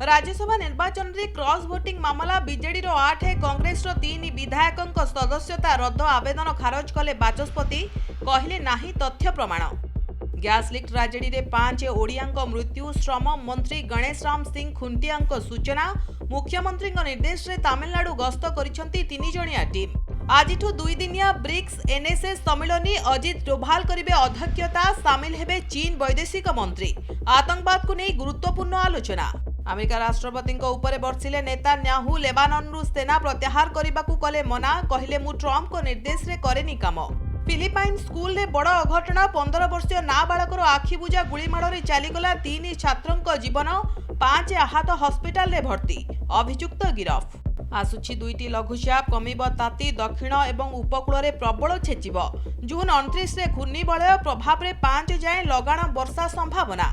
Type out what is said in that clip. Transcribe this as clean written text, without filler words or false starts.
राज्यसभा निर्वाचन में cross voting मामला बीजेडी 8 कांग्रेस 3 विधायकों सदस्यता रद्द आवेदन खारज कले बाचस्पति कहले नाही तथ्य प्रमाण। गैस लीक ट्राजेडी रे 5 ओडिया मृत्यु श्रम मंत्री गणेश राम सिंह खुंटिया सूचना। मुख्यमंत्री निर्देश रे तमिलनाडु गस्त करिसेंती 3 जणिया टीम। आज 2 दिनिया ब्रिक्स एनएसएस सम्मेलनी अजित डोभाल करिबे अध्यक्षता। सामिल हेबे चीन वैदेशिक मंत्री। आतंकवाद को नहीं गुरुत्वपूर्ण आलोचना। अमेरिका राष्ट्रपति उपरे बर्षिले नेतान्याहू। लेबानन सेना प्रत्याहार करने कले मना। कहले मु ट्रम्प को निर्देश रे करेनी काम। फिलिपाइन स्कूल रे बड़ अघटन। 15 वर्षीय नाबालकर आखिबुझा गुलीमाड़ चलीगला 3 छात्रों जीवन। 5 आहत हस्पिटाल रे भर्ती। अभियुक्त गिरफ। आसुछि 2टी लघुचाप। कमिब ताती। दक्षिण एवं उपकूल रे प्रबल छेचिब। जून 29 रे घूर्णिबलय प्रभाव रे 5 जाए लगाण वर्षा संभावना।